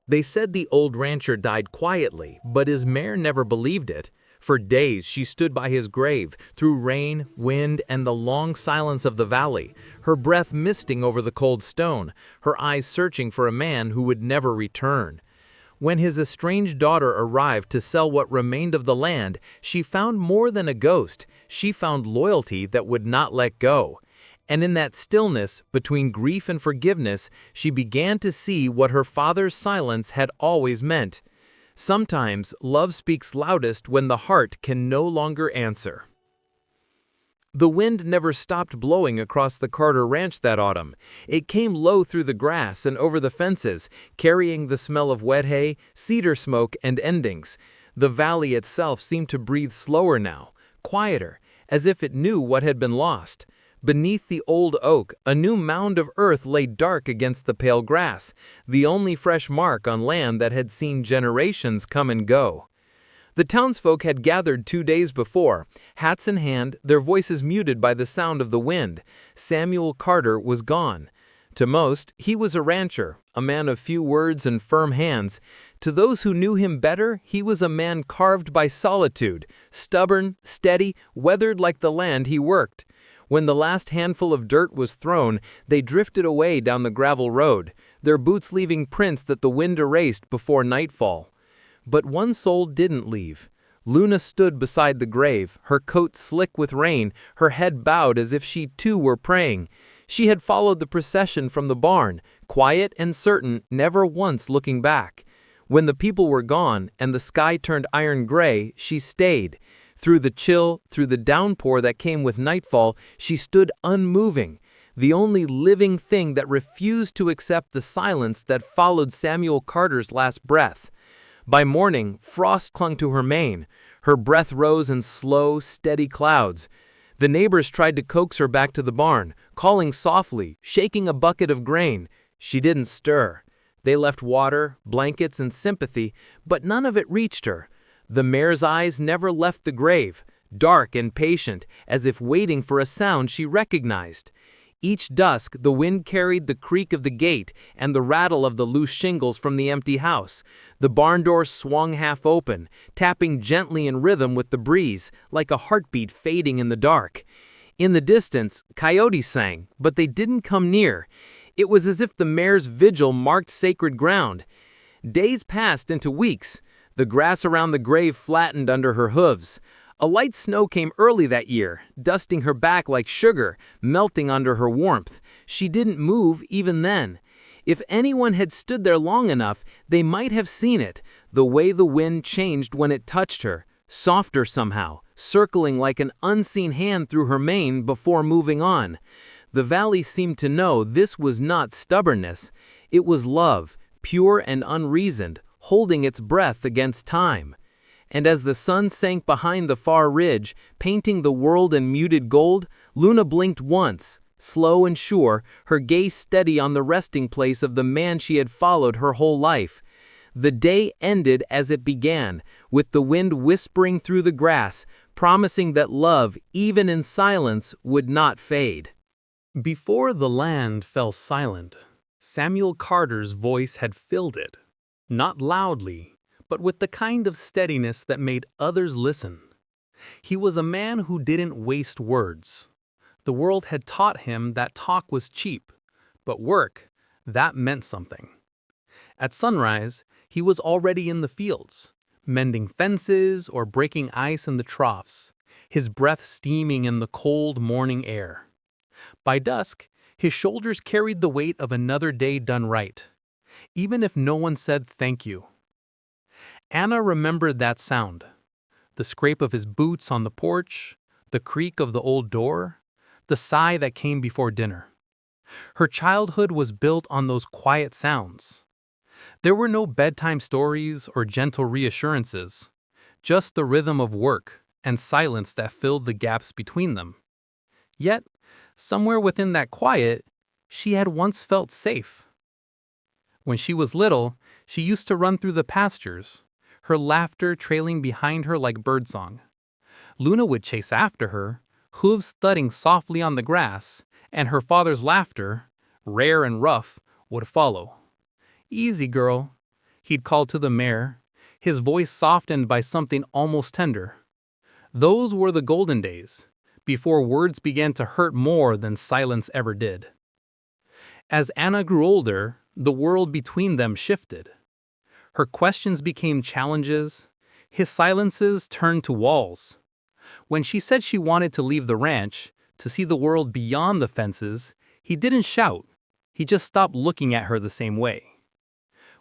They said the old rancher died quietly, but his mare never believed it. For days she stood by his grave, through rain, wind, and the long silence of the valley, her breath misting over the cold stone, her eyes searching for a man who would never return. When his estranged daughter arrived to sell what remained of the land, she found more than a ghost. She found loyalty that would not let go. And in that stillness, between grief and forgiveness, she began to see what her father's silence had always meant. Sometimes love speaks loudest when the heart can no longer answer. The wind never stopped blowing across the Carter Ranch that autumn. It came low through the grass and over the fences, carrying the smell of wet hay, cedar smoke, and endings. The valley itself seemed to breathe slower now, quieter, as if it knew what had been lost. Beneath the old oak, a new mound of earth lay dark against the pale grass, the only fresh mark on land that had seen generations come and go. The townsfolk had gathered 2 days before, hats in hand, their voices muted by the sound of the wind. Samuel Carter was gone. To most, he was a rancher, a man of few words and firm hands. To those who knew him better, he was a man carved by solitude, stubborn, steady, weathered like the land he worked. When the last handful of dirt was thrown, they drifted away down the gravel road, their boots leaving prints that the wind erased before nightfall. But one soul didn't leave. Luna stood beside the grave, her coat slick with rain, her head bowed as if she too were praying. She had followed the procession from the barn, quiet and certain, never once looking back. When the people were gone and the sky turned iron gray, she stayed. Through the chill, through the downpour that came with nightfall, she stood unmoving, the only living thing that refused to accept the silence that followed Samuel Carter's last breath. By morning, frost clung to her mane. Her breath rose in slow, steady clouds. The neighbors tried to coax her back to the barn, calling softly, shaking a bucket of grain. She didn't stir. They left water, blankets, and sympathy, but none of it reached her. The mare's eyes never left the grave, dark and patient, as if waiting for a sound she recognized. Each dusk, the wind carried the creak of the gate and the rattle of the loose shingles from the empty house. The barn door swung half open, tapping gently in rhythm with the breeze, like a heartbeat fading in the dark. In the distance, coyotes sang, but they didn't come near. It was as if the mare's vigil marked sacred ground. Days passed into weeks. The grass around the grave flattened under her hooves. A light snow came early that year, dusting her back like sugar, melting under her warmth. She didn't move even then. If anyone had stood there long enough, they might have seen it, the way the wind changed when it touched her, softer somehow, circling like an unseen hand through her mane before moving on. The valley seemed to know this was not stubbornness. It was love, pure and unreasoned, holding its breath against time. And as the sun sank behind the far ridge, painting the world in muted gold, Luna blinked once, slow and sure, her gaze steady on the resting place of the man she had followed her whole life. The day ended as it began, with the wind whispering through the grass, promising that love, even in silence, would not fade. Before the land fell silent, Samuel Carter's voice had filled it, not loudly, but with the kind of steadiness that made others listen. He was a man who didn't waste words. The world had taught him that talk was cheap, but work, that meant something. At sunrise, he was already in the fields, mending fences or breaking ice in the troughs, his breath steaming in the cold morning air. By dusk, his shoulders carried the weight of another day done right, even if no one said thank you. Anna remembered that sound, the scrape of his boots on the porch, the creak of the old door, the sigh that came before dinner. Her childhood was built on those quiet sounds. There were no bedtime stories or gentle reassurances, just the rhythm of work and silence that filled the gaps between them. Yet, somewhere within that quiet, she had once felt safe. When she was little, she used to run through the pastures, her laughter trailing behind her like birdsong. Luna would chase after her, hooves thudding softly on the grass, and her father's laughter, rare and rough, would follow. "Easy, girl." he'd call to the mare, his voice softened by something almost tender. Those were the golden days, before words began to hurt more than silence ever did. As Anna grew older, the world between them shifted. Her questions became challenges, his silences turned to walls. When she said she wanted to leave the ranch, to see the world beyond the fences, he didn't shout. He just stopped looking at her the same way.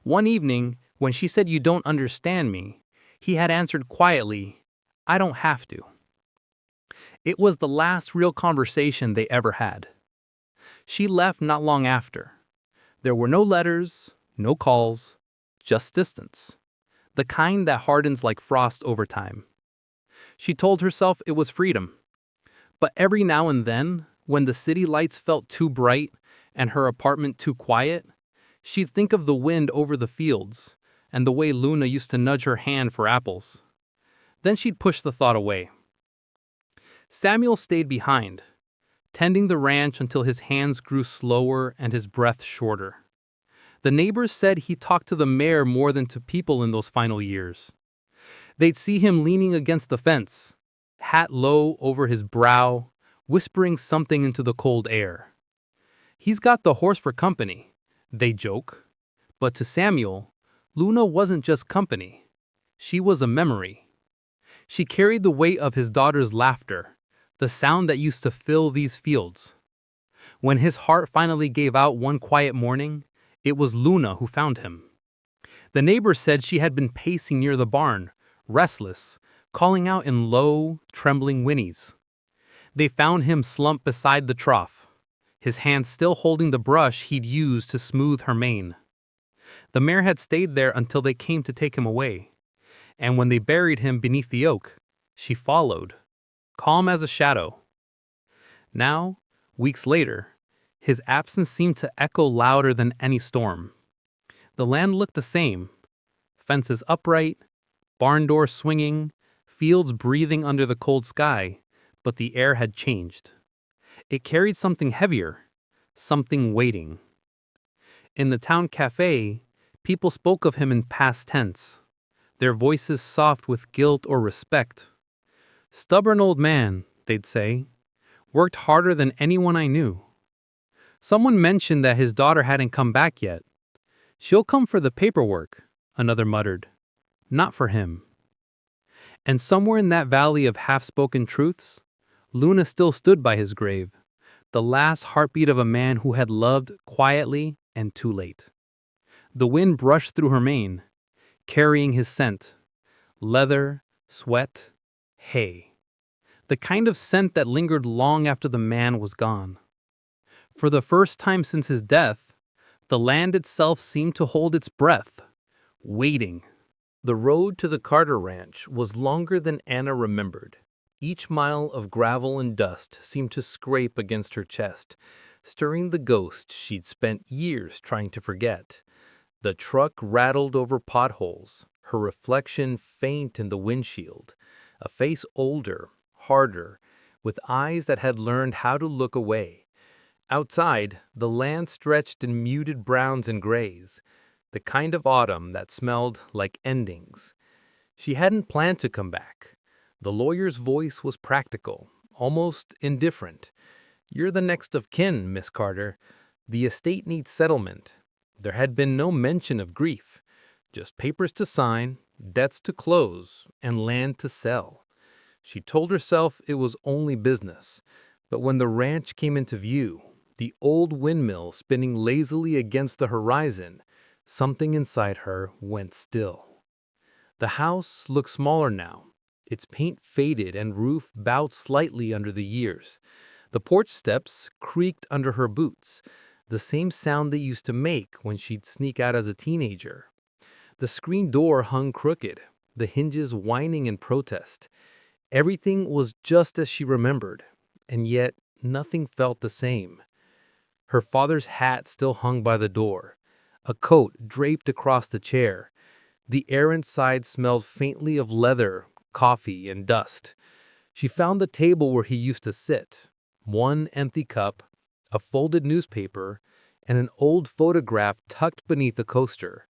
One evening, when she said, "You don't understand me," he had answered quietly, "I don't have to." It was the last real conversation they ever had. She left not long after. There were no letters, no calls, just distance. The kind that hardens like frost over time. She told herself it was freedom. But every now and then, when the city lights felt too bright and her apartment too quiet, she'd think of the wind over the fields and the way Luna used to nudge her hand for apples. Then she'd push the thought away. Samuel stayed behind, tending the ranch until his hands grew slower and his breath shorter. The neighbors said he talked to the mare more than to people in those final years. They'd see him leaning against the fence, hat low over his brow, whispering something into the cold air. "He's got the horse for company," they joke. But to Samuel, Luna wasn't just company. She was a memory. She carried the weight of his daughter's laughter, the sound that used to fill these fields. When his heart finally gave out one quiet morning, it was Luna who found him. The neighbors said she had been pacing near the barn, restless, calling out in low, trembling whinnies. They found him slumped beside the trough, his hand still holding the brush he'd used to smooth her mane. The mare had stayed there until they came to take him away, and when they buried him beneath the oak, she followed, calm as a shadow. Now, weeks later, his absence seemed to echo louder than any storm. The land looked the same, fences upright, barn doors swinging, fields breathing under the cold sky, but the air had changed. It carried something heavier, something waiting. In the town cafe, people spoke of him in past tense, their voices soft with guilt or respect. "Stubborn old man," they'd say, "worked harder than anyone I knew." Someone mentioned that his daughter hadn't come back yet. "She'll come for the paperwork," another muttered. "Not for him." And somewhere in that valley of half-spoken truths, Luna still stood by his grave, the last heartbeat of a man who had loved quietly and too late. The wind brushed through her mane, carrying his scent, leather, sweat, hay. The kind of scent that lingered long after the man was gone. For the first time since his death, the land itself seemed to hold its breath, waiting. The road to the Carter Ranch was longer than Anna remembered. Each mile of gravel and dust seemed to scrape against her chest, stirring the ghost she'd spent years trying to forget. The truck rattled over potholes, her reflection faint in the windshield, a face older, harder, with eyes that had learned how to look away. Outside, the land stretched in muted browns and grays, the kind of autumn that smelled like endings. She hadn't planned to come back. The lawyer's voice was practical, almost indifferent. "You're the next of kin, Miss Carter. The estate needs settlement." There had been no mention of grief, just papers to sign, debts to close, and land to sell. She told herself it was only business, but when the ranch came into view, the old windmill spinning lazily against the horizon, something inside her went still. The house looked smaller now, its paint faded and roof bowed slightly under the years. The porch steps creaked under her boots, the same sound they used to make when she'd sneak out as a teenager. The screen door hung crooked, the hinges whining in protest. Everything was just as she remembered, and yet nothing felt the same. Her father's hat still hung by the door, a coat draped across the chair. The air inside smelled faintly of leather, coffee, and dust. She found the table where he used to sit, one empty cup, a folded newspaper, and an old photograph tucked beneath a coaster.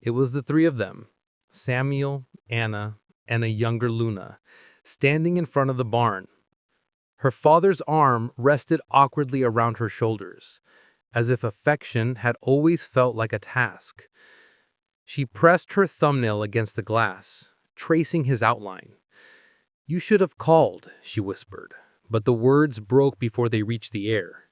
It was the three of them, Samuel, Anna, and a younger Luna, standing in front of the barn. Her father's arm rested awkwardly around her shoulders, as if affection had always felt like a task. She pressed her thumbnail against the glass, tracing his outline. "You should have called," she whispered, but the words broke before they reached the air.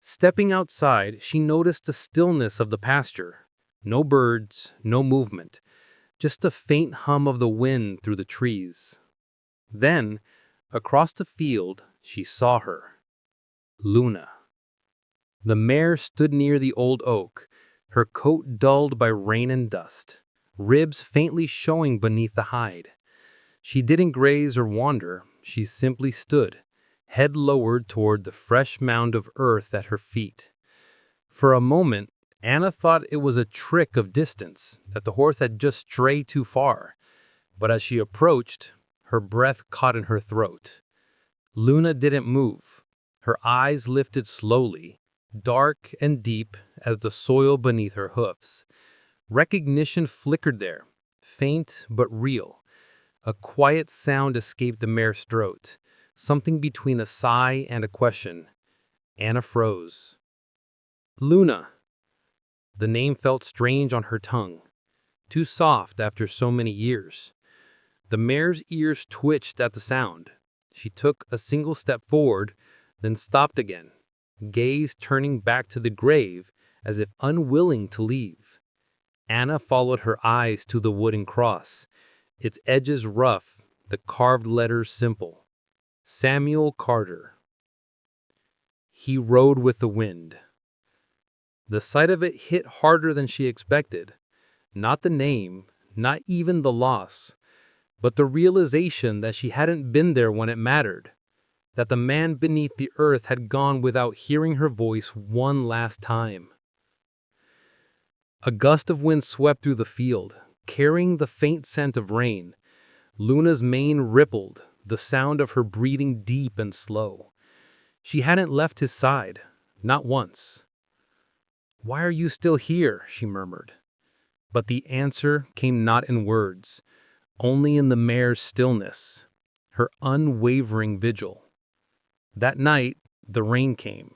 Stepping outside, she noticed the stillness of the pasture. No birds, no movement, just a faint hum of the wind through the trees. Then, across the field, she saw her. Luna. The mare stood near the old oak, her coat dulled by rain and dust, ribs faintly showing beneath the hide. She didn't graze or wander, she simply stood, head lowered toward the fresh mound of earth at her feet. For a moment, Anna thought it was a trick of distance, that the horse had just strayed too far. But as she approached, her breath caught in her throat. Luna didn't move. Her eyes lifted slowly, dark and deep as the soil beneath her hoofs. Recognition flickered there, faint but real. A quiet sound escaped the mare's throat, something between a sigh and a question. Anna froze. Luna. The name felt strange on her tongue, too soft after so many years. The mare's ears twitched at the sound. She took a single step forward, then stopped again, gaze turning back to the grave as if unwilling to leave. Anna followed her eyes to the wooden cross, its edges rough, the carved letters simple. Samuel Carter. He rode with the wind. The sight of it hit harder than she expected. Not the name, not even the loss, but the realization that she hadn't been there when it mattered, that the man beneath the earth had gone without hearing her voice one last time. A gust of wind swept through the field, carrying the faint scent of rain. Luna's mane rippled, the sound of her breathing deep and slow. She hadn't left his side, not once. "Why are you still here?" she murmured. But the answer came not in words, only in the mare's stillness, her unwavering vigil. That night, the rain came.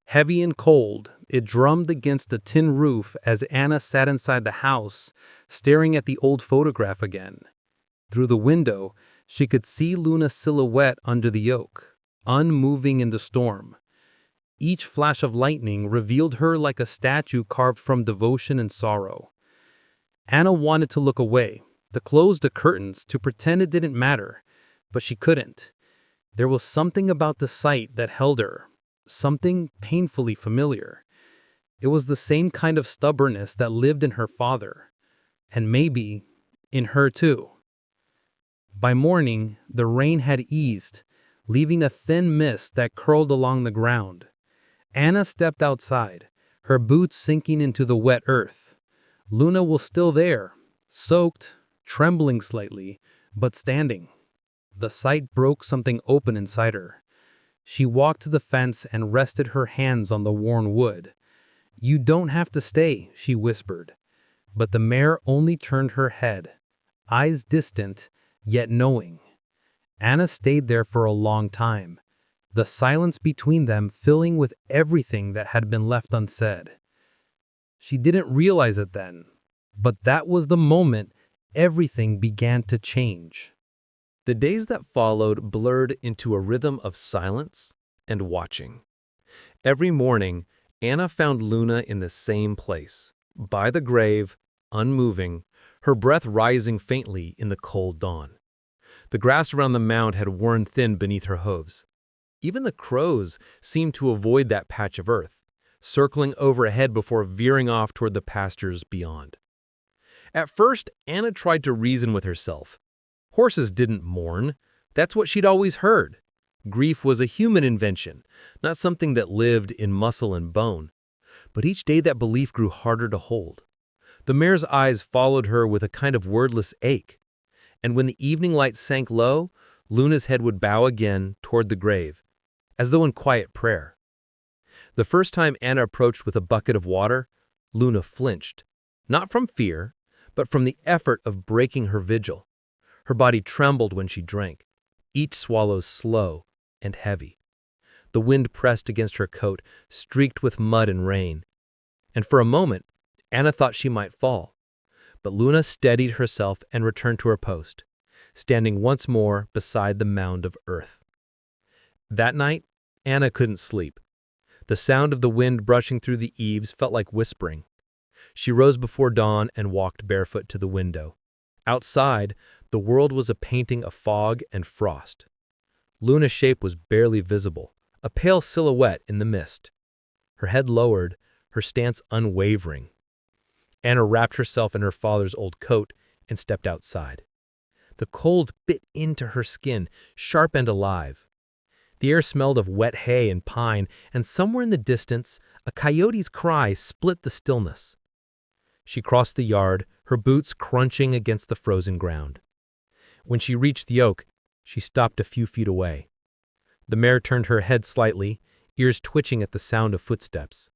Heavy and cold, it drummed against the tin roof as Anna sat inside the house, staring at the old photograph again. Through the window, she could see Luna's silhouette under the oak, unmoving in the storm. Each flash of lightning revealed her like a statue carved from devotion and sorrow. Anna wanted to look away, to close the curtains, to pretend it didn't matter, but she couldn't. There was something about the sight that held her, something painfully familiar. It was the same kind of stubbornness that lived in her father, and maybe in her too. By morning, the rain had eased, leaving a thin mist that curled along the ground. Anna stepped outside, her boots sinking into the wet earth. Luna was still there, soaked, trembling slightly, but standing. The sight broke something open inside her. She walked to the fence and rested her hands on the worn wood. "You don't have to stay," she whispered. But the mare only turned her head, eyes distant, yet knowing. Anna stayed there for a long time, the silence between them filling with everything that had been left unsaid. She didn't realize it then, but that was the moment everything began to change. The days that followed blurred into a rhythm of silence and watching. Every morning, Anna found Luna in the same place, by the grave, unmoving, her breath rising faintly in the cold dawn. The grass around the mound had worn thin beneath her hooves. Even the crows seemed to avoid that patch of earth, circling overhead before veering off toward the pastures beyond. At first, Anna tried to reason with herself. Horses didn't mourn. That's what she'd always heard. Grief was a human invention, not something that lived in muscle and bone. But each day that belief grew harder to hold. The mare's eyes followed her with a kind of wordless ache. And when the evening light sank low, Luna's head would bow again toward the grave, as though in quiet prayer. The first time Anna approached with a bucket of water, Luna flinched. not from fear, but from the effort of breaking her vigil. Her body trembled when she drank, each swallow slow and heavy. The wind pressed against her coat, streaked with mud and rain. And for a moment, Anna thought she might fall. But Luna steadied herself and returned to her post, standing once more beside the mound of earth. That night, Anna couldn't sleep. The sound of the wind brushing through the eaves felt like whispering. She rose before dawn and walked barefoot to the window. Outside, the world was a painting of fog and frost. Luna's shape was barely visible, a pale silhouette in the mist. Her head lowered, her stance unwavering. Anna wrapped herself in her father's old coat and stepped outside. The cold bit into her skin, sharp and alive. The air smelled of wet hay and pine, and somewhere in the distance, a coyote's cry split the stillness. She crossed the yard, her boots crunching against the frozen ground. When she reached the oak, she stopped a few feet away. The mare turned her head slightly, ears twitching at the sound of footsteps.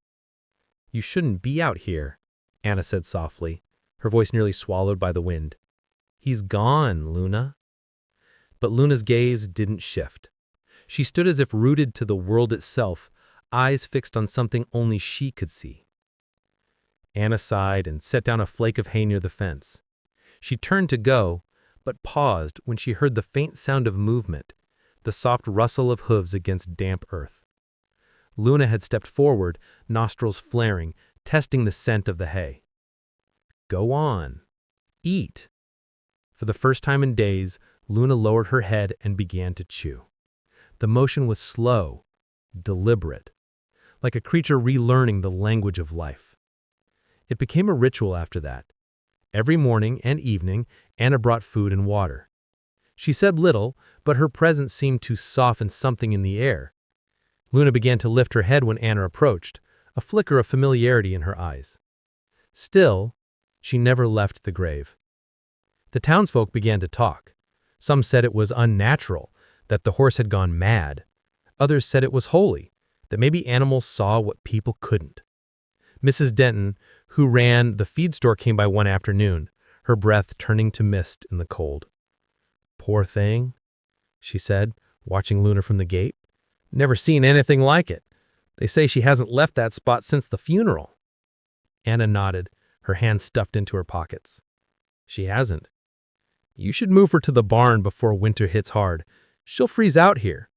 "You shouldn't be out here," Anna said softly, her voice nearly swallowed by the wind. "He's gone, Luna." But Luna's gaze didn't shift. She stood as if rooted to the world itself, eyes fixed on something only she could see. Anna sighed and set down a flake of hay near the fence. She turned to go, but paused when she heard the faint sound of movement, the soft rustle of hooves against damp earth. Luna had stepped forward, nostrils flaring, testing the scent of the hay. "Go on. Eat." For the first time in days, Luna lowered her head and began to chew. The motion was slow, deliberate, like a creature relearning the language of life. It became a ritual after that. Every morning and evening, Anna brought food and water. She said little, but her presence seemed to soften something in the air. Luna began to lift her head when Anna approached, a flicker of familiarity in her eyes. Still, she never left the grave. The townsfolk began to talk. Some said it was unnatural, that the horse had gone mad. Others said it was holy, that maybe animals saw what people couldn't. Mrs. Denton, who ran the feed store, came by one afternoon, her breath turning to mist in the cold. "Poor thing," she said, watching Luna from the gate. "Never seen anything like it. They say she hasn't left that spot since the funeral." Anna nodded, her hands stuffed into her pockets. "She hasn't. You should move her to the barn before winter hits hard. She'll freeze out here."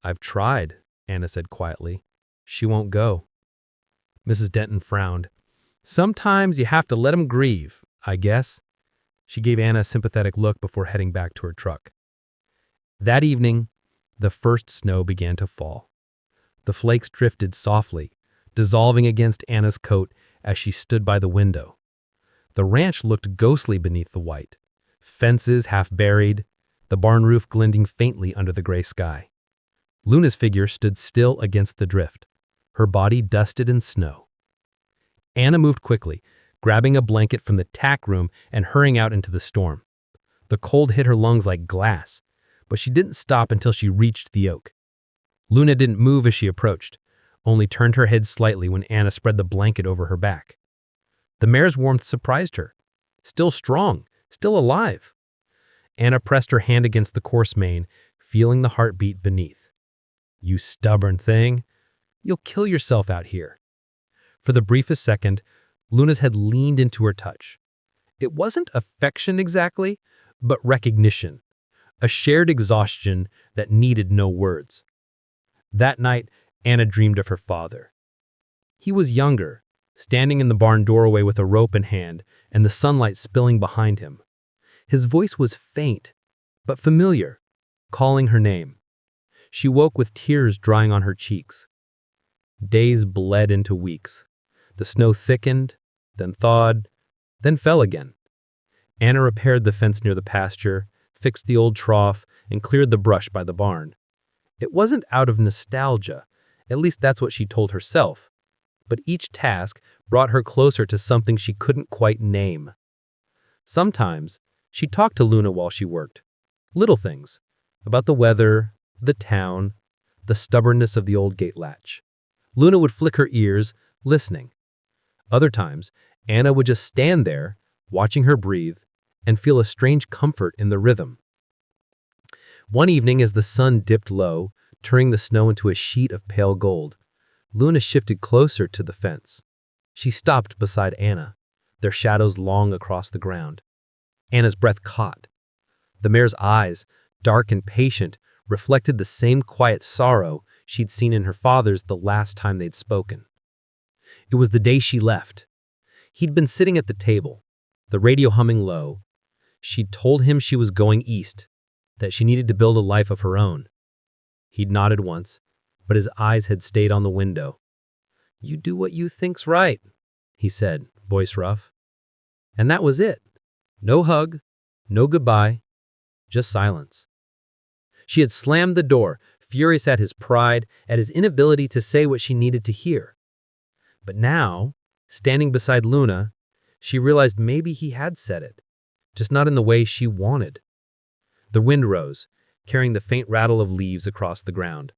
"I've tried," Anna said quietly. "She won't go." Mrs. Denton frowned. "Sometimes you have to let 'em grieve, I guess." She gave Anna a sympathetic look before heading back to her truck. That evening, the first snow began to fall. The flakes drifted softly, dissolving against Anna's coat as she stood by the window. The ranch looked ghostly beneath the white, fences half buried, the barn roof glinting faintly under the gray sky. Luna's figure stood still against the drift, her body dusted in snow. Anna moved quickly, grabbing a blanket from the tack room and hurrying out into the storm. The cold hit her lungs like glass, but she didn't stop until she reached the oak. Luna didn't move as she approached, only turned her head slightly when Anna spread the blanket over her back. The mare's warmth surprised her. Still strong, still alive. Anna pressed her hand against the coarse mane, feeling the heartbeat beneath. "You stubborn thing. You'll kill yourself out here." For the briefest second, Luna's head leaned into her touch. It wasn't affection exactly, but recognition, a shared exhaustion that needed no words. That night, Anna dreamed of her father. He was younger, standing in the barn doorway with a rope in hand and the sunlight spilling behind him. His voice was faint, but familiar, calling her name. She woke with tears drying on her cheeks. Days bled into weeks. The snow thickened, then thawed, then fell again. Anna repaired the fence near the pasture, fixed the old trough, and cleared the brush by the barn. It wasn't out of nostalgia, at least that's what she told herself, but each task brought her closer to something she couldn't quite name. Sometimes, she talked to Luna while she worked. Little things, about the weather, the town, the stubbornness of the old gate latch. Luna would flick her ears, listening. Other times, Anna would just stand there, watching her breathe, and feel a strange comfort in the rhythm. One evening, as the sun dipped low, turning the snow into a sheet of pale gold, Luna shifted closer to the fence. She stopped beside Anna, their shadows long across the ground. Anna's breath caught. The mare's eyes, dark and patient, reflected the same quiet sorrow she'd seen in her father's the last time they'd spoken. It was the day she left. He'd been sitting at the table, the radio humming low. She'd told him she was going east, that she needed to build a life of her own. He'd nodded once, but his eyes had stayed on the window. "You do what you think's right," he said, voice rough. And that was it. No hug, no goodbye, just silence. She had slammed the door, furious at his pride, at his inability to say what she needed to hear. But now, standing beside Luna, she realized maybe he had said it, just not in the way she wanted. The wind rose, carrying the faint rattle of leaves across the ground.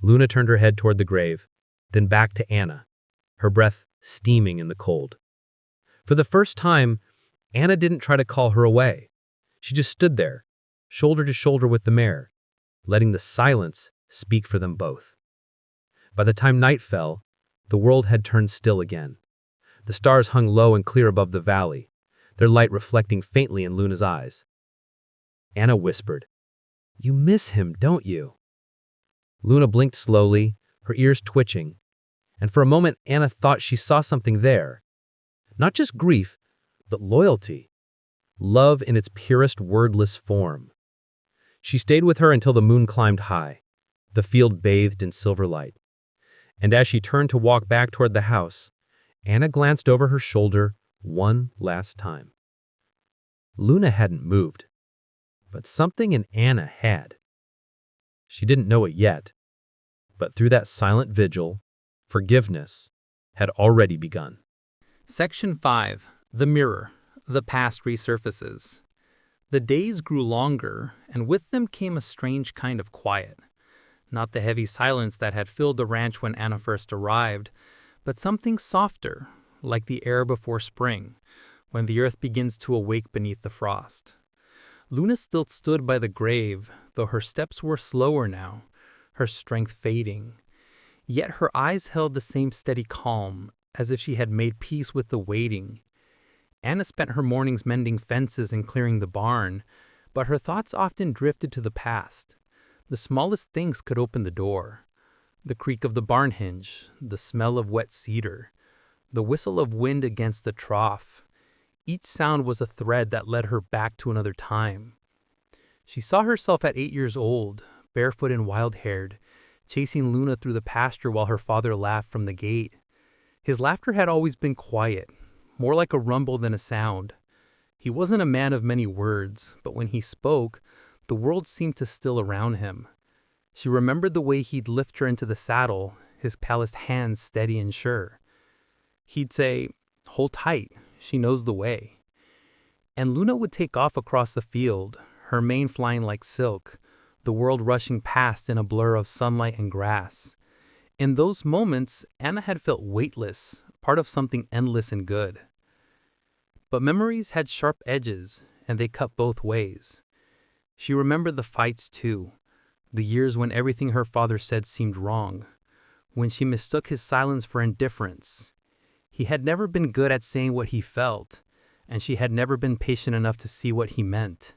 Luna turned her head toward the grave, then back to Anna, her breath steaming in the cold. For the first time, Anna didn't try to call her away. She just stood there, shoulder to shoulder with the mare, letting the silence speak for them both. By the time night fell, the world had turned still again. The stars hung low and clear above the valley, their light reflecting faintly in Luna's eyes. Anna whispered, "You miss him, don't you?" Luna blinked slowly, her ears twitching, and for a moment Anna thought she saw something there. Not just grief, but loyalty. Love in its purest wordless form. She stayed with her until the moon climbed high, the field bathed in silver light. And as she turned to walk back toward the house, Anna glanced over her shoulder one last time. Luna hadn't moved, but something in Anna had. She didn't know it yet, but through that silent vigil, forgiveness had already begun. Section 5. The Mirror. The Past Resurfaces. The days grew longer, and with them came a strange kind of quiet. Not the heavy silence that had filled the ranch when Anna first arrived, but something softer, like the air before spring, when the earth begins to awake beneath the frost. Luna still stood by the grave, though her steps were slower now, her strength fading. Yet her eyes held the same steady calm, as if she had made peace with the waiting. Anna spent her mornings mending fences and clearing the barn, but her thoughts often drifted to the past. The smallest things could open the door. The creak of the barn hinge, the smell of wet cedar, the whistle of wind against the trough. Each sound was a thread that led her back to another time. She saw herself at 8 years old, barefoot and wild-haired, chasing Luna through the pasture while her father laughed from the gate. His laughter had always been quiet, more like a rumble than a sound. He wasn't a man of many words, but when he spoke, the world seemed to still around him. She remembered the way he'd lift her into the saddle, his calloused hands steady and sure. He'd say, "Hold tight, she knows the way." And Luna would take off across the field, her mane flying like silk, the world rushing past in a blur of sunlight and grass. In those moments, Anna had felt weightless, part of something endless and good. But memories had sharp edges, and they cut both ways. She remembered the fights too, the years when everything her father said seemed wrong, when she mistook his silence for indifference. He had never been good at saying what he felt, and she had never been patient enough to see what he meant.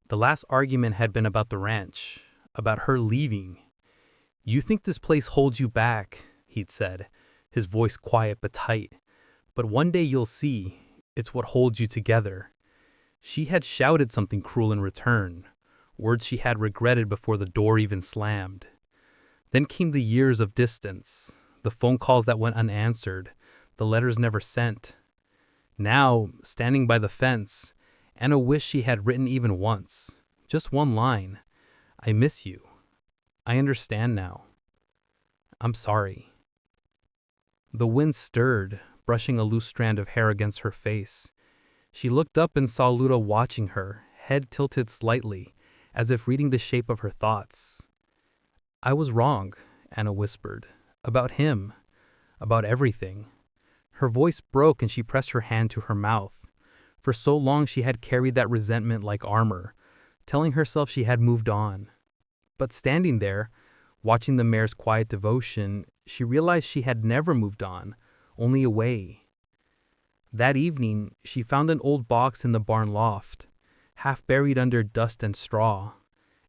The last argument had been about the ranch, about her leaving. "You think this place holds you back," he'd said, his voice quiet but tight. "But one day you'll see, it's what holds you together." She had shouted something cruel in return, words she had regretted before the door even slammed. Then came the years of distance, the phone calls that went unanswered, the letters never sent. Now, standing by the fence, Anna wished she had written even once, just one line. "I miss you. I understand now. I'm sorry." The wind stirred, brushing a loose strand of hair against her face. She looked up and saw Luna watching her, head tilted slightly, as if reading the shape of her thoughts. "I was wrong," Anna whispered. "About him. About everything." Her voice broke and she pressed her hand to her mouth. For so long she had carried that resentment like armor, telling herself she had moved on. But standing there, watching the mare's quiet devotion, she realized she had never moved on, only away. That evening, she found an old box in the barn loft, half buried under dust and straw.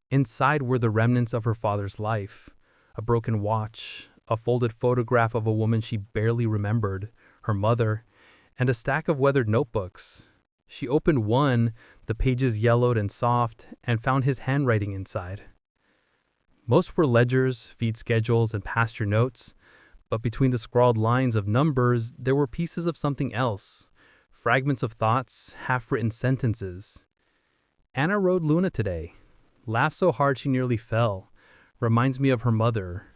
Inside were the remnants of her father's life, a broken watch, a folded photograph of a woman she barely remembered, her mother, and a stack of weathered notebooks. She opened one, the pages yellowed and soft, and found his handwriting inside. Most were ledgers, feed schedules, and pasture notes, but between the scrawled lines of numbers, there were pieces of something else, fragments of thoughts, half-written sentences. Anna rode Luna today. Laughed so hard she nearly fell. Reminds me of her mother.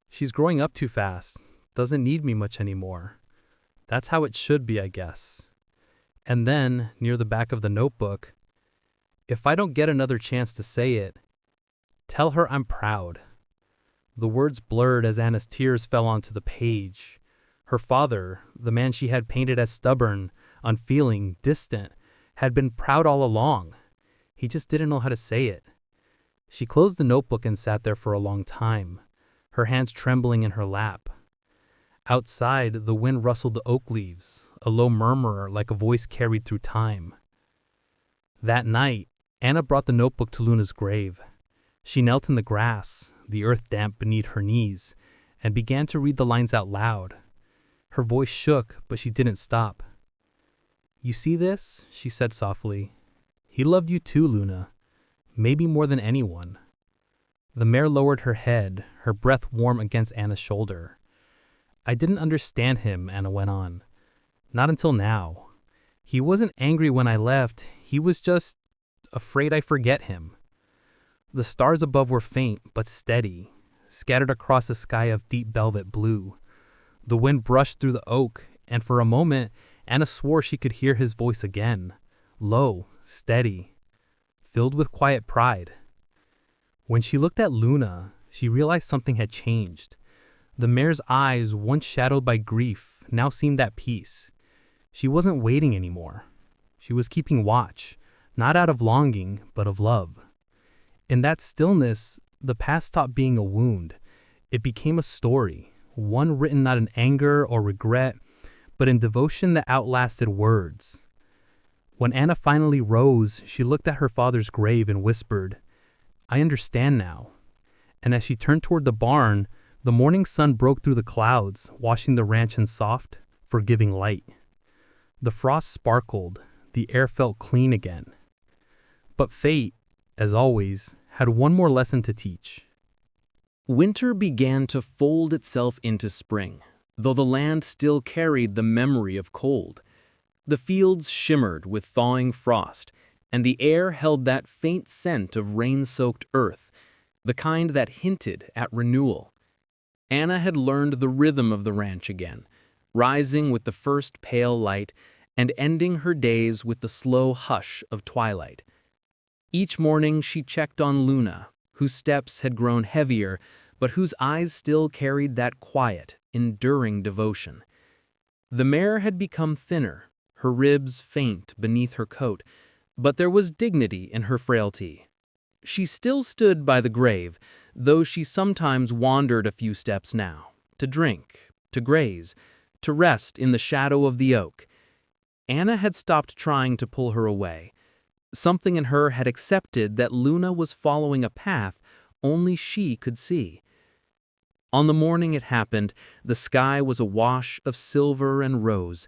She's growing up too fast. Doesn't need me much anymore. That's how it should be, I guess. And then, near the back of the notebook, if I don't get another chance to say it, tell her I'm proud. The words blurred as Anna's tears fell onto the page. Her father, the man she had painted as stubborn, unfeeling, distant, had been proud all along. He just didn't know how to say it. She closed the notebook and sat there for a long time, her hands trembling in her lap. Outside, the wind rustled the oak leaves, a low murmur like a voice carried through time. That night, Anna brought the notebook to Luna's grave. She knelt in the grass, the earth damp beneath her knees, and began to read the lines out loud. Her voice shook, but she didn't stop. "You see this?" she said softly. "He loved you too, Luna. Maybe more than anyone." The mare lowered her head, her breath warm against Anna's shoulder. "I didn't understand him," Anna went on. "Not until now. He wasn't angry when I left. He was just afraid I'd forget him." The stars above were faint but steady, scattered across a sky of deep velvet blue. The wind brushed through the oak, and for a moment, Anna swore she could hear his voice again, low, steady, filled with quiet pride. When she looked at Luna, she realized something had changed. The mare's eyes, once shadowed by grief, now seemed at peace. She wasn't waiting anymore. She was keeping watch, not out of longing, but of love. In that stillness, the past stopped being a wound. It became a story, one written not in anger or regret, but in devotion that outlasted words. When Anna finally rose, she looked at her father's grave and whispered, "I understand now." And as she turned toward the barn, the morning sun broke through the clouds, washing the ranch in soft, forgiving light. The frost sparkled, the air felt clean again. But fate, as always, had one more lesson to teach. Winter began to fold itself into spring, though the land still carried the memory of cold. The fields shimmered with thawing frost, and the air held that faint scent of rain-soaked earth, the kind that hinted at renewal. Anna had learned the rhythm of the ranch again, rising with the first pale light and ending her days with the slow hush of twilight. Each morning she checked on Luna, whose steps had grown heavier, but whose eyes still carried that quiet, enduring devotion. The mare had become thinner, her ribs faint beneath her coat, but there was dignity in her frailty. She still stood by the grave, though she sometimes wandered a few steps now, to drink, to graze, to rest in the shadow of the oak. Anna had stopped trying to pull her away. Something in her had accepted that Luna was following a path only she could see. On the morning it happened, the sky was a wash of silver and rose.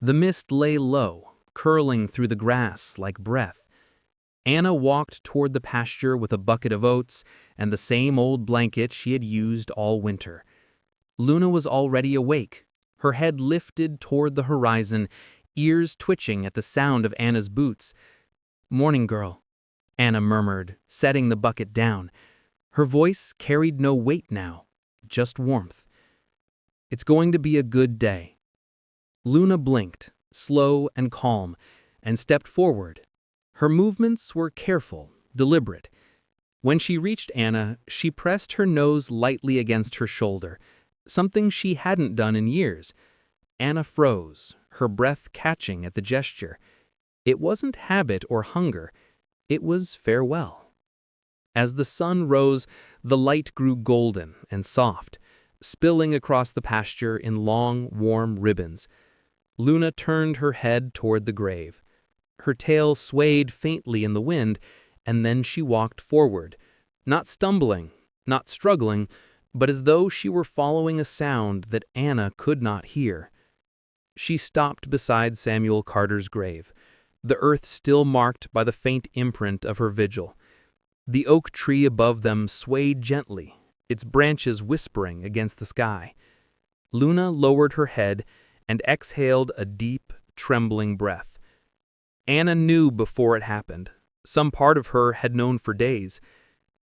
The mist lay low, curling through the grass like breath. Anna walked toward the pasture with a bucket of oats and the same old blanket she had used all winter. Luna was already awake, her head lifted toward the horizon, ears twitching at the sound of Anna's boots. "Morning, girl," Anna murmured, setting the bucket down. Her voice carried no weight now, just warmth. "It's going to be a good day." Luna blinked, slow and calm, and stepped forward. Her movements were careful, deliberate. When she reached Anna, she pressed her nose lightly against her shoulder, something she hadn't done in years. Anna froze, her breath catching at the gesture. It wasn't habit or hunger, it was farewell. As the sun rose, the light grew golden and soft, spilling across the pasture in long, warm ribbons. Luna turned her head toward the grave. Her tail swayed faintly in the wind, and then she walked forward, not stumbling, not struggling, but as though she were following a sound that Anna could not hear. She stopped beside Samuel Carter's grave, the earth still marked by the faint imprint of her vigil. The oak tree above them swayed gently, its branches whispering against the sky. Luna lowered her head and exhaled a deep, trembling breath. Anna knew before it happened. Some part of her had known for days.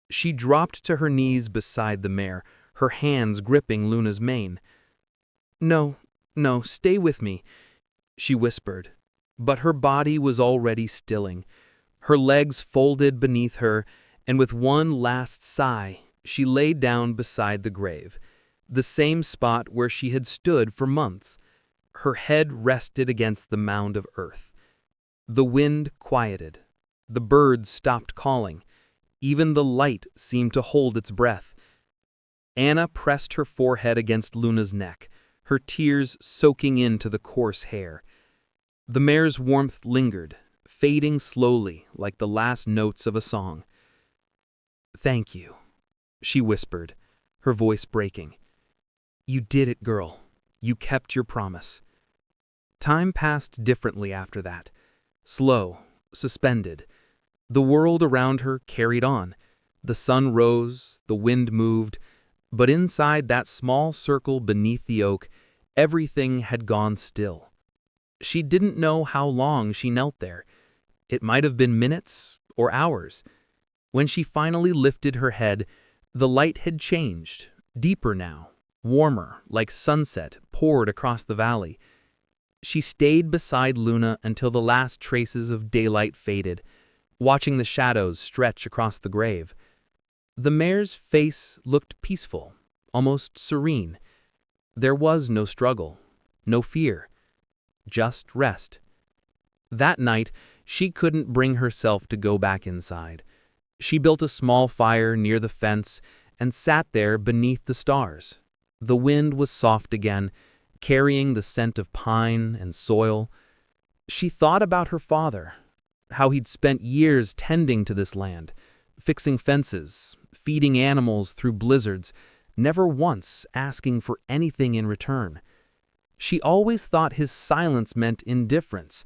She dropped to her knees beside the mare, her hands gripping Luna's mane. "No, no, stay with me," she whispered, but her body was already stilling. Her legs folded beneath her, and with one last sigh, she lay down beside the grave, the same spot where she had stood for months. Her head rested against the mound of earth. The wind quieted. The birds stopped calling. Even the light seemed to hold its breath. Anna pressed her forehead against Luna's neck, her tears soaking into the coarse hair. The mare's warmth lingered, fading slowly like the last notes of a song. "Thank you," she whispered, her voice breaking. "You did it, girl. You kept your promise." Time passed differently after that, slow, suspended. The world around her carried on. The sun rose, the wind moved, but inside that small circle beneath the oak, everything had gone still. She didn't know how long she knelt there. It might have been minutes or hours. When she finally lifted her head, the light had changed, deeper now, warmer, like sunset poured across the valley. She stayed beside Luna until the last traces of daylight faded, watching the shadows stretch across the grave. The mare's face looked peaceful, almost serene. There was no struggle, no fear, just rest. That night, she couldn't bring herself to go back inside. She built a small fire near the fence and sat there beneath the stars. The wind was soft again, carrying the scent of pine and soil. She thought about her father, how he'd spent years tending to this land, fixing fences, feeding animals through blizzards, never once asking for anything in return. She always thought his silence meant indifference,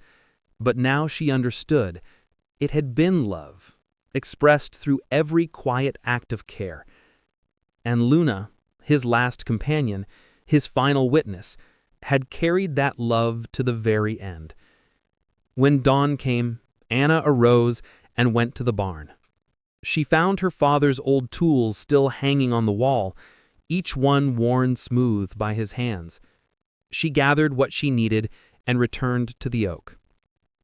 but now she understood. It had been love, expressed through every quiet act of care. And Luna, his last companion, his final witness, had carried that love to the very end. When dawn came, Anna arose and went to the barn. She found her father's old tools still hanging on the wall, each one worn smooth by his hands. She gathered what she needed and returned to the oak.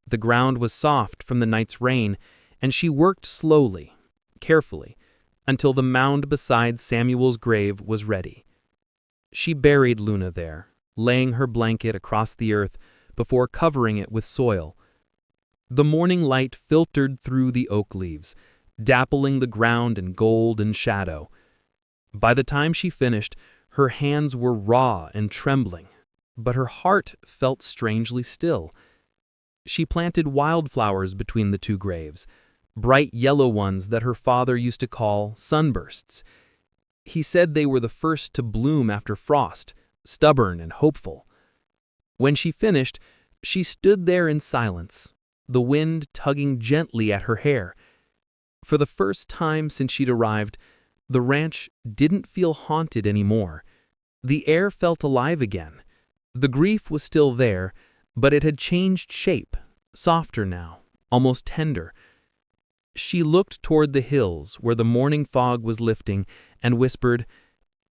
The ground was soft from the night's rain, and she worked slowly, carefully, until the mound beside Samuel's grave was ready. She buried Luna there, laying her blanket across the earth before covering it with soil. The morning light filtered through the oak leaves, dappling the ground in gold and shadow. By the time she finished, her hands were raw and trembling, but her heart felt strangely still. She planted wildflowers between the two graves, bright yellow ones that her father used to call sunbursts. He said they were the first to bloom after frost, stubborn and hopeful. When she finished, she stood there in silence, the wind tugging gently at her hair. For the first time since she'd arrived, the ranch didn't feel haunted anymore. The air felt alive again. The grief was still there, but it had changed shape, softer now, almost tender. She looked toward the hills where the morning fog was lifting and whispered,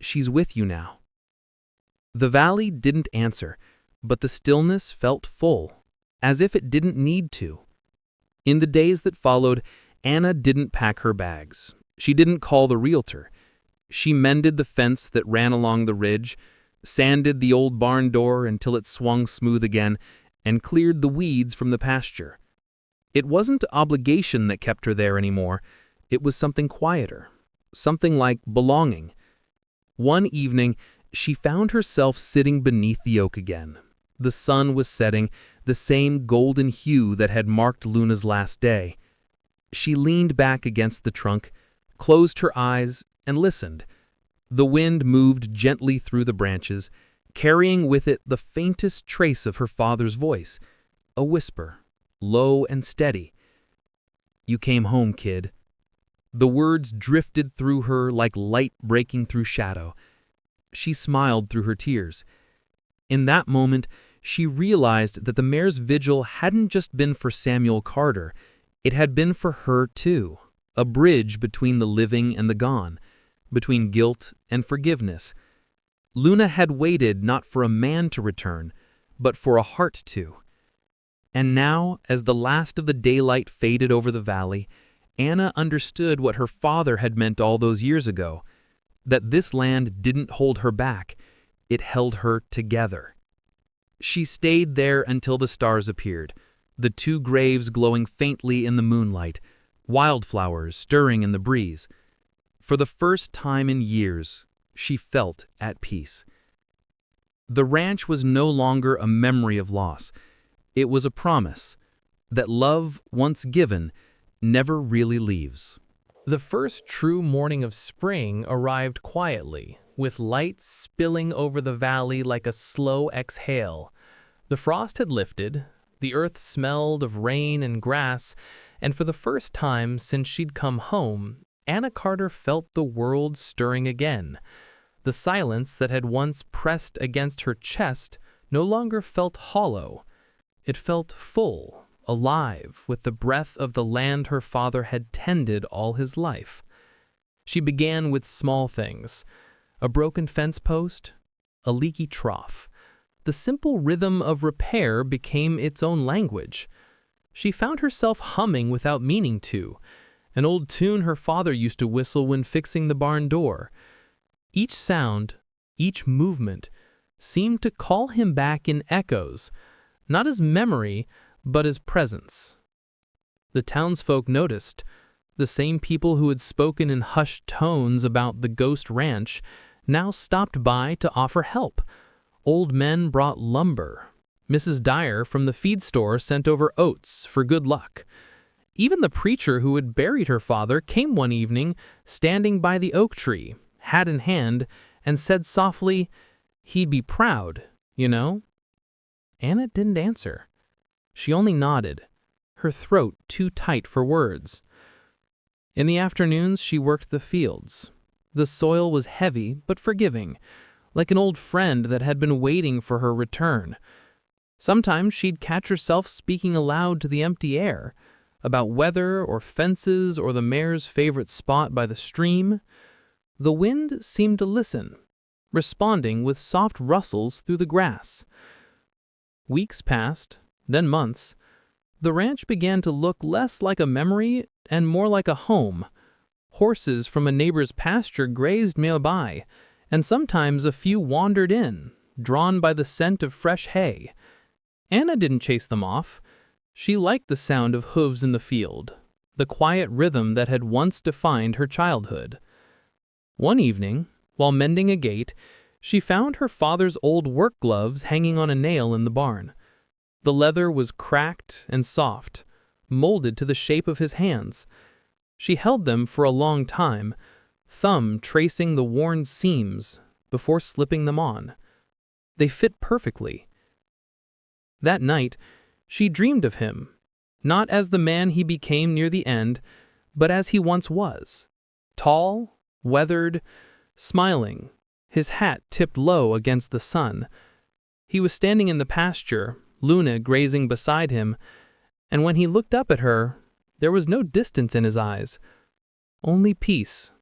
"She's with you now." The valley didn't answer, but the stillness felt full, as if it didn't need to. In the days that followed, Anna didn't pack her bags. She didn't call the realtor. She mended the fence that ran along the ridge, sanded the old barn door until it swung smooth again, and cleared the weeds from the pasture. It wasn't obligation that kept her there anymore. It was something quieter, something like belonging. One evening, she found herself sitting beneath the oak again. The sun was setting, the same golden hue that had marked Luna's last day. She leaned back against the trunk, closed her eyes, and listened. The wind moved gently through the branches, carrying with it the faintest trace of her father's voice, a whisper, low and steady. "You came home, kid." The words drifted through her like light breaking through shadow. She smiled through her tears. In that moment, she realized that the mare's vigil hadn't just been for Samuel Carter. It had been for her too, a bridge between the living and the gone, between guilt and forgiveness. Luna had waited not for a man to return, but for a heart to. And now, as the last of the daylight faded over the valley, Anna understood what her father had meant all those years ago, that this land didn't hold her back, it held her together. She stayed there until the stars appeared, the two graves glowing faintly in the moonlight, wildflowers stirring in the breeze. For the first time in years, she felt at peace. The ranch was no longer a memory of loss. It was a promise that love, once given, never really leaves. The first true morning of spring arrived quietly, with light spilling over the valley like a slow exhale. The frost had lifted, the earth smelled of rain and grass, and for the first time since she'd come home, Anna Carter felt the world stirring again. The silence that had once pressed against her chest no longer felt hollow. It felt full, alive, with the breath of the land her father had tended all his life. She began with small things: a broken fence post, a leaky trough. The simple rhythm of repair became its own language. She found herself humming without meaning to, an old tune her father used to whistle when fixing the barn door. Each sound, each movement, seemed to call him back in echoes, not as memory, but as presence. The townsfolk noticed. The same people who had spoken in hushed tones about the ghost ranch now stopped by to offer help. Old men brought lumber. Mrs. Dyer from the feed store sent over oats for good luck. Even the preacher who had buried her father came one evening, standing by the oak tree, hat in hand, and said softly, "He'd be proud, you know." Anna didn't answer. She only nodded, her throat too tight for words. In the afternoons, she worked the fields. The soil was heavy but forgiving, like an old friend that had been waiting for her return. Sometimes she'd catch herself speaking aloud to the empty air, about weather or fences or the mare's favorite spot by the stream. The wind seemed to listen, responding with soft rustles through the grass. Weeks passed, then months. The ranch began to look less like a memory and more like a home. Horses from a neighbor's pasture grazed nearby, and sometimes a few wandered in, drawn by the scent of fresh hay. Anna didn't chase them off. She liked the sound of hooves in the field, the quiet rhythm that had once defined her childhood. One evening, while mending a gate, she found her father's old work gloves hanging on a nail in the barn. The leather was cracked and soft, molded to the shape of his hands. She held them for a long time, thumb tracing the worn seams before slipping them on. They fit perfectly. That night, she dreamed of him, not as the man he became near the end, but as he once was, tall, weathered, smiling, his hat tipped low against the sun. He was standing in the pasture, Luna grazing beside him, and when he looked up at her, there was no distance in his eyes, only peace.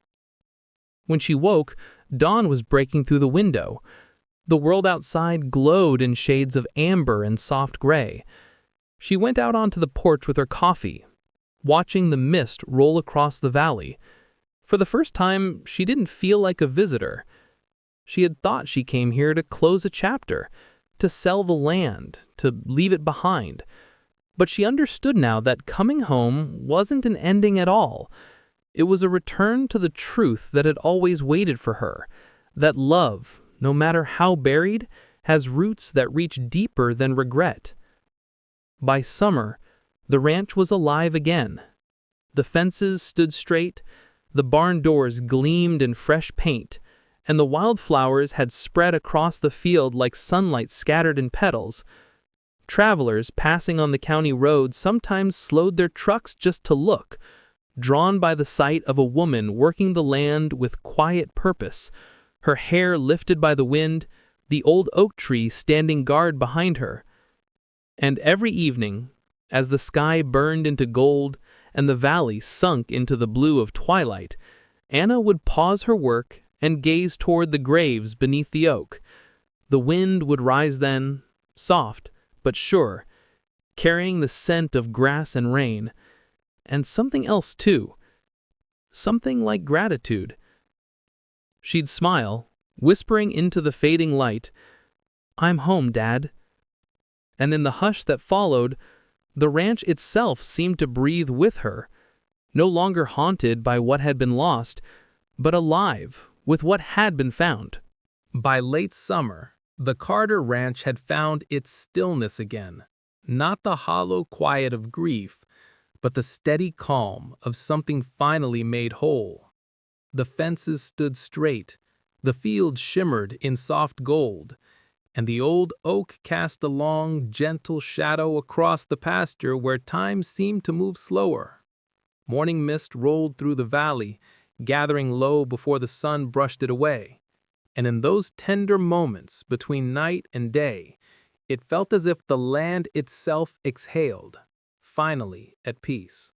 When she woke, dawn was breaking through the window. The world outside glowed in shades of amber and soft gray. She went out onto the porch with her coffee, watching the mist roll across the valley. For the first time, she didn't feel like a visitor. She had thought she came here to close a chapter, to sell the land, to leave it behind. But she understood now that coming home wasn't an ending at all. It was a return to the truth that had always waited for her, that love, no matter how buried, has roots that reach deeper than regret. By summer, the ranch was alive again. The fences stood straight, the barn doors gleamed in fresh paint, and the wildflowers had spread across the field like sunlight scattered in petals. Travelers passing on the county road sometimes slowed their trucks just to look, drawn by the sight of a woman working the land with quiet purpose, her hair lifted by the wind, the old oak tree standing guard behind her. And every evening, as the sky burned into gold and the valley sunk into the blue of twilight, Anna would pause her work and gaze toward the graves beneath the oak. The wind would rise then, soft but sure, carrying the scent of grass and rain, and something else too, something like gratitude. She'd smile, whispering into the fading light, "I'm home, Dad." And in the hush that followed, the ranch itself seemed to breathe with her, no longer haunted by what had been lost, but alive with what had been found. By late summer, the Carter Ranch had found its stillness again, not the hollow quiet of grief, but the steady calm of something finally made whole. The fences stood straight, the field shimmered in soft gold, and the old oak cast a long, gentle shadow across the pasture where time seemed to move slower. Morning mist rolled through the valley, gathering low before the sun brushed it away. And in those tender moments between night and day, it felt as if the land itself exhaled, finally at peace.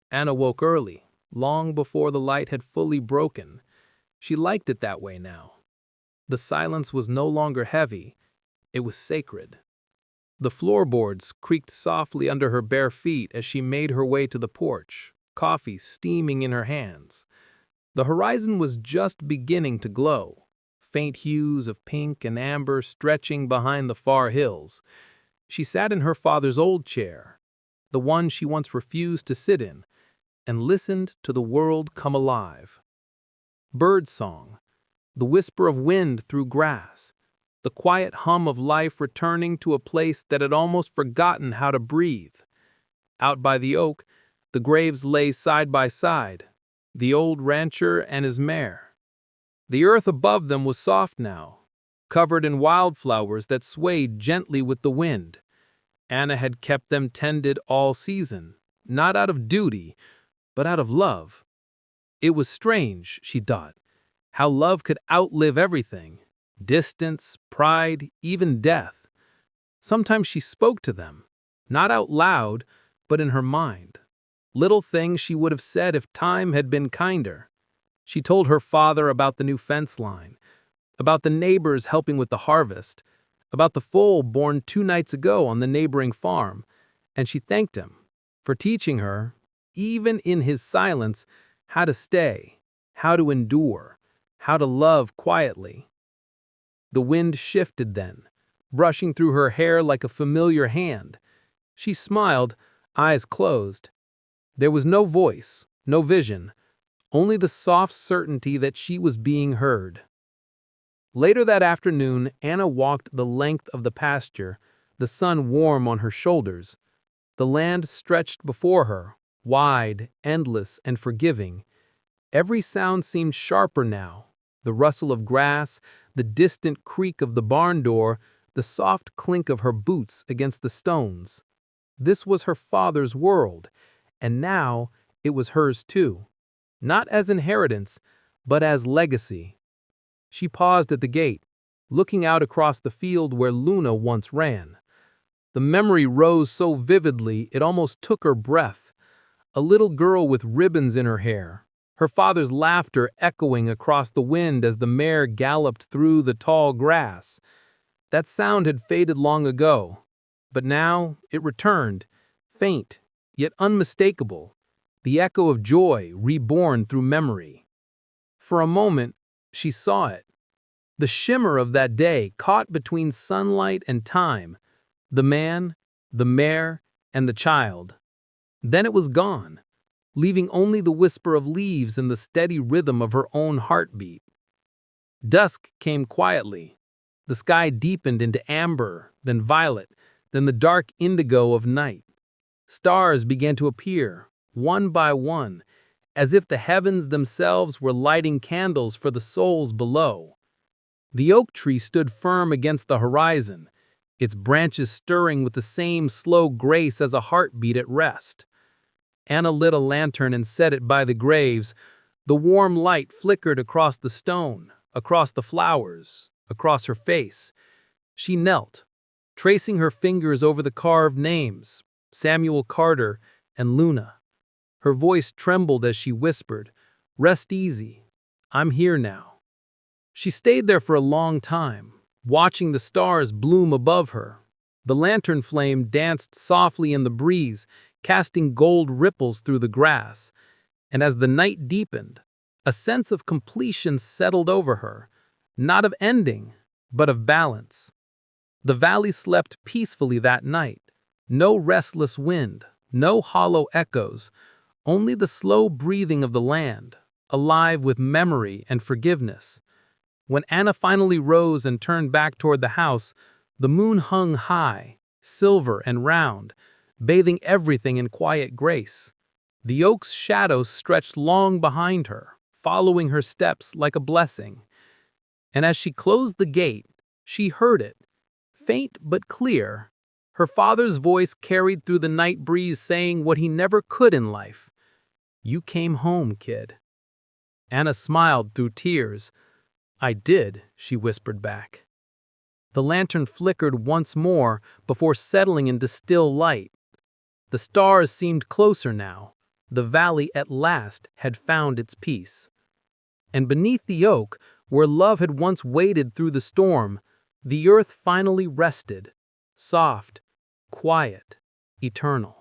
Anna woke early, long before the light had fully broken. She liked it that way now. The silence was no longer heavy, it was sacred. The floorboards creaked softly under her bare feet as she made her way to the porch, coffee steaming in her hands. The horizon was just beginning to glow, faint hues of pink and amber stretching behind the far hills. She sat in her father's old chair, the one she once refused to sit in, and listened to the world come alive. Birdsong, the whisper of wind through grass, the quiet hum of life returning to a place that had almost forgotten how to breathe. Out by the oak, the graves lay side by side, the old rancher and his mare. The earth above them was soft now, covered in wildflowers that swayed gently with the wind. Anna had kept them tended all season, not out of duty, but out of love. It was strange, she thought, how love could outlive everything, distance, pride, even death. Sometimes she spoke to them, not out loud, but in her mind. Little things she would have said if time had been kinder. She told her father about the new fence line, about the neighbors helping with the harvest, about the foal born 2 nights ago on the neighboring farm, and she thanked him for teaching her, even in his silence, how to stay, how to endure, how to love quietly. The wind shifted then, brushing through her hair like a familiar hand. She smiled, eyes closed. There was no voice, no vision, only the soft certainty that she was being heard. Later that afternoon, Anna walked the length of the pasture, the sun warm on her shoulders. The land stretched before her, wide, endless, and forgiving. Every sound seemed sharper now, the rustle of grass, the distant creak of the barn door, the soft clink of her boots against the stones. This was her father's world, and now it was hers too, not as inheritance, but as legacy. She paused at the gate, looking out across the field where Luna once ran. The memory rose so vividly it almost took her breath. A little girl with ribbons in her hair, her father's laughter echoing across the wind as the mare galloped through the tall grass. That sound had faded long ago, but now it returned, faint, yet unmistakable, the echo of joy reborn through memory. For a moment, she saw it. The shimmer of that day caught between sunlight and time, the man, the mare, and the child. Then it was gone, leaving only the whisper of leaves and the steady rhythm of her own heartbeat. Dusk came quietly. The sky deepened into amber, then violet, then the dark indigo of night. Stars began to appear, one by one, as if the heavens themselves were lighting candles for the souls below. The oak tree stood firm against the horizon, its branches stirring with the same slow grace as a heartbeat at rest. Anna lit a lantern and set it by the graves. The warm light flickered across the stone, across the flowers, across her face. She knelt, tracing her fingers over the carved names, Samuel Carter and Luna. Her voice trembled as she whispered, "Rest easy. I'm here now." She stayed there for a long time, watching the stars bloom above her. The lantern flame danced softly in the breeze, casting gold ripples through the grass. And as the night deepened, a sense of completion settled over her, not of ending, but of balance. The valley slept peacefully that night. No restless wind, no hollow echoes, only the slow breathing of the land, alive with memory and forgiveness. When Anna finally rose and turned back toward the house, the moon hung high, silver and round, bathing everything in quiet grace. The oak's shadows stretched long behind her, following her steps like a blessing. And as she closed the gate, she heard it, faint but clear. Her father's voice carried through the night breeze saying what he never could in life. "You came home, kid." Anna smiled through tears. "I did," she whispered back. The lantern flickered once more before settling into still light. The stars seemed closer now. The valley at last had found its peace. And beneath the oak, where love had once waited through the storm, the earth finally rested, soft, quiet, eternal.